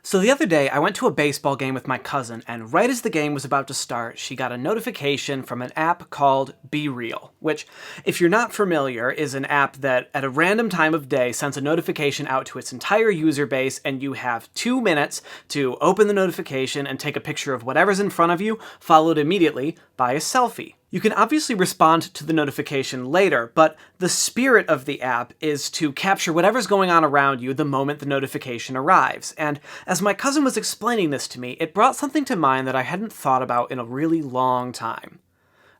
So the other day, I went to a baseball game with my cousin, and right as the game was about to start, she got a notification from an app called BeReal, which, if you're not familiar, is an app that at a random time of day sends a notification out to its entire user base, and you have 2 minutes to open the notification and take a picture of whatever's in front of you, followed immediately by a selfie. You can obviously respond to the notification later, but the spirit of the app is to capture whatever's going on around you the moment the notification arrives. And as my cousin was explaining this to me, it brought something to mind that I hadn't thought about in a really long time.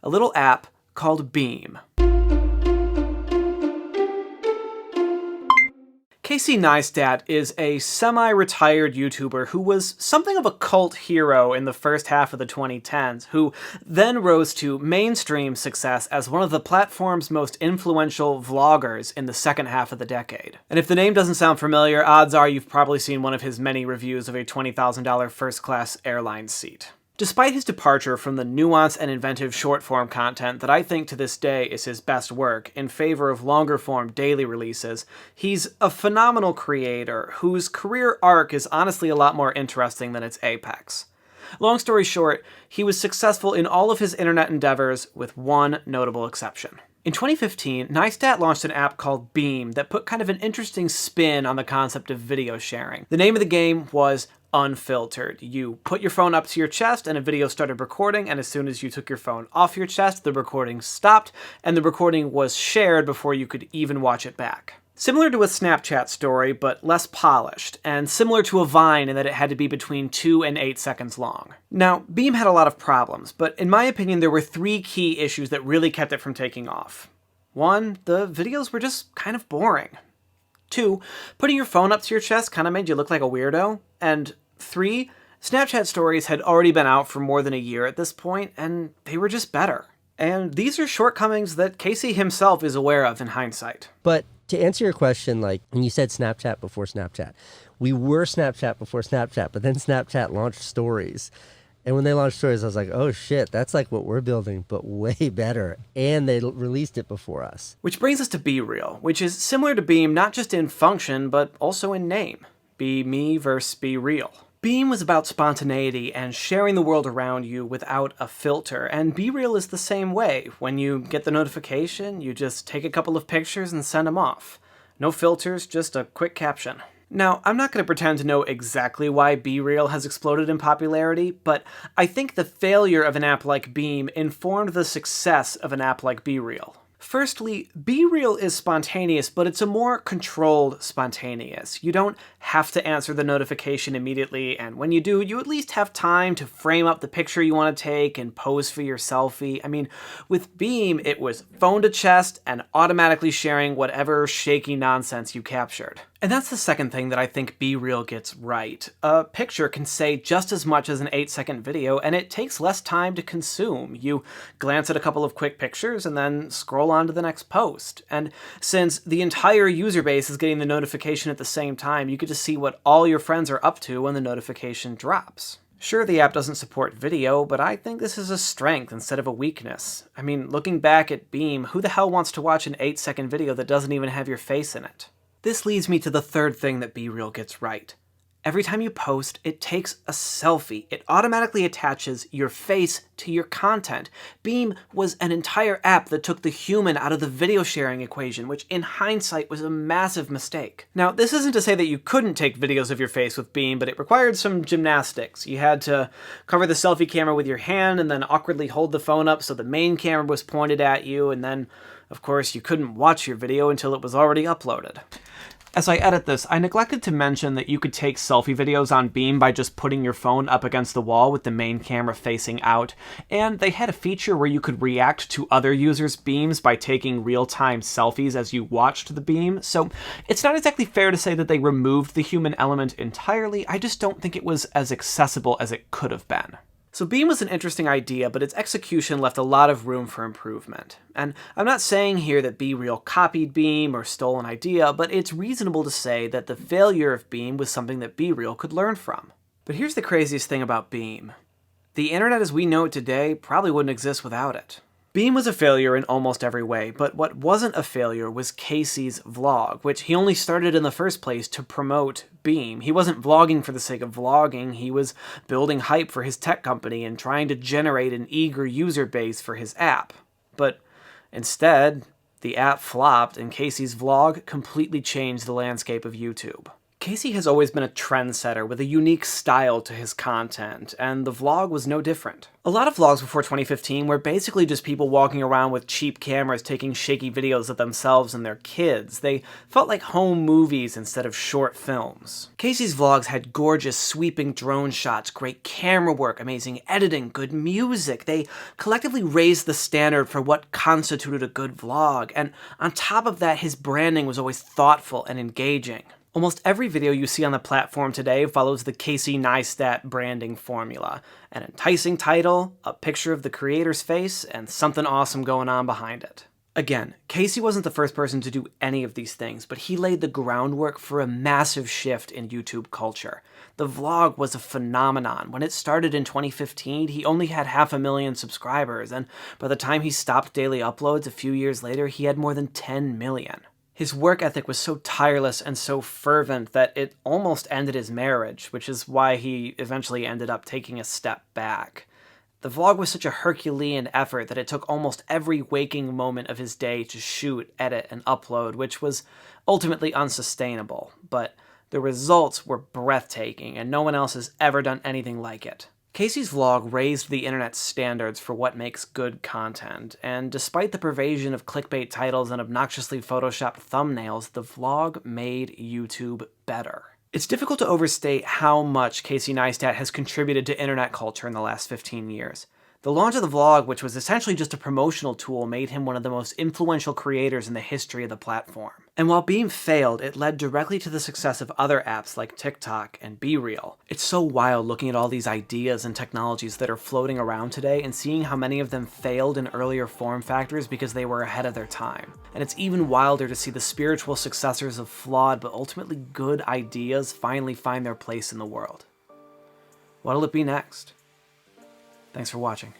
A little app called Beme. Neistat is a semi-retired YouTuber who was something of a cult hero in the first half of the 2010s, who then rose to mainstream success as one of the platform's most influential vloggers in the second half of the decade. And if the name doesn't sound familiar, odds are you've probably seen one of his many reviews of a $20,000 first-class airline seat. Despite his departure from the nuanced and inventive short-form content that I think to this day is his best work in favor of longer-form daily releases, he's a phenomenal creator whose career arc is honestly a lot more interesting than its apex. Long story short, he was successful in all of his internet endeavors with one notable exception. In 2015, Neistat launched an app called Beme that put kind of an interesting spin on the concept of video sharing. The name of the game was Unfiltered. You put your phone up to your chest and a video started recording, and as soon as you took your phone off your chest, the recording stopped, and the recording was shared before you could even watch it back. Similar to a Snapchat story, but less polished, and similar to a Vine in that it had to be between 2 and 8 seconds long. Now, Beme had a lot of problems, but in my opinion there were 3 key issues that really kept it from taking off. 1, the videos were just kind of boring. 2, putting your phone up to your chest kind of made you look like a weirdo. And 3, Snapchat stories had already been out for more than a year at this point, and they were just better. And these are shortcomings that Casey himself is aware of in hindsight. But to answer your question, like when you said Snapchat before Snapchat, we were Snapchat before Snapchat, but then Snapchat launched stories. And when they launched stories, I was like, oh shit, that's like what we're building, but way better. And they released it before us. Which brings us to BeReal, which is similar to Beme not just in function, but also in name. Be me versus BeReal. Beme was about spontaneity and sharing the world around you without a filter, and BeReal is the same way. When you get the notification, you just take a couple of pictures and send them off. No filters, just a quick caption. Now, I'm not going to pretend to know exactly why BeReal has exploded in popularity, but I think the failure of an app like Beme informed the success of an app like BeReal. Firstly, BeReal is spontaneous, but it's a more controlled spontaneous. You don't have to answer the notification immediately, and when you do, you at least have time to frame up the picture you want to take and pose for your selfie. I mean, with Beme, it was phone to chest and automatically sharing whatever shaky nonsense you captured. And that's the second thing that I think BeReal gets right. A picture can say just as much as an 8-second video, and it takes less time to consume. You glance at a couple of quick pictures and then scroll on to the next post. And since the entire user base is getting the notification at the same time, you get to see what all your friends are up to when the notification drops. Sure, the app doesn't support video, but I think this is a strength instead of a weakness. I mean, looking back at Beme, who the hell wants to watch an 8-second video that doesn't even have your face in it? This leads me to the third thing that BeReal gets right. Every time you post, it takes a selfie. It automatically attaches your face to your content. Beme was an entire app that took the human out of the video sharing equation, which in hindsight was a massive mistake. Now, this isn't to say that you couldn't take videos of your face with Beme, but it required some gymnastics. You had to cover the selfie camera with your hand and then awkwardly hold the phone up so the main camera was pointed at you, and then, of course, you couldn't watch your video until it was already uploaded. As I edit this, I neglected to mention that you could take selfie videos on Beme by just putting your phone up against the wall with the main camera facing out, and they had a feature where you could react to other users' beams by taking real-time selfies as you watched the beam, so it's not exactly fair to say that they removed the human element entirely. I just don't think it was as accessible as it could have been. So Beme was an interesting idea, but its execution left a lot of room for improvement. And I'm not saying here that BeReal copied Beme or stole an idea, but it's reasonable to say that the failure of Beme was something that BeReal could learn from. But here's the craziest thing about Beme. The internet as we know it today probably wouldn't exist without it. Beme was a failure in almost every way, but what wasn't a failure was Casey's vlog, which he only started in the first place to promote Beme. He wasn't vlogging for the sake of vlogging, he was building hype for his tech company and trying to generate an eager user base for his app. But instead, the app flopped and Casey's vlog completely changed the landscape of YouTube. Casey has always been a trendsetter with a unique style to his content, and the vlog was no different. A lot of vlogs before 2015 were basically just people walking around with cheap cameras taking shaky videos of themselves and their kids. They felt like home movies instead of short films. Casey's vlogs had gorgeous sweeping drone shots, great camera work, amazing editing, good music. They collectively raised the standard for what constituted a good vlog, and on top of that, his branding was always thoughtful and engaging. Almost every video you see on the platform today follows the Casey Neistat branding formula. An enticing title, a picture of the creator's face, and something awesome going on behind it. Again, Casey wasn't the first person to do any of these things, but he laid the groundwork for a massive shift in YouTube culture. The vlog was a phenomenon. When it started in 2015, he only had 500,000 subscribers, and by the time he stopped daily uploads a few years later, he had more than 10 million. His work ethic was so tireless and so fervent that it almost ended his marriage, which is why he eventually ended up taking a step back. The vlog was such a Herculean effort that it took almost every waking moment of his day to shoot, edit, and upload, which was ultimately unsustainable. But the results were breathtaking, and no one else has ever done anything like it. Casey's vlog raised the internet's standards for what makes good content, and despite the pervasion of clickbait titles and obnoxiously photoshopped thumbnails, the vlog made YouTube better. It's difficult to overstate how much Casey Neistat has contributed to internet culture in the last 15 years. The launch of the vlog, which was essentially just a promotional tool, made him one of the most influential creators in the history of the platform. And while Beme failed, it led directly to the success of other apps like TikTok and BeReal. It's so wild looking at all these ideas and technologies that are floating around today and seeing how many of them failed in earlier form factors because they were ahead of their time. And it's even wilder to see the spiritual successors of flawed but ultimately good ideas finally find their place in the world. What'll it be next? Thanks for watching.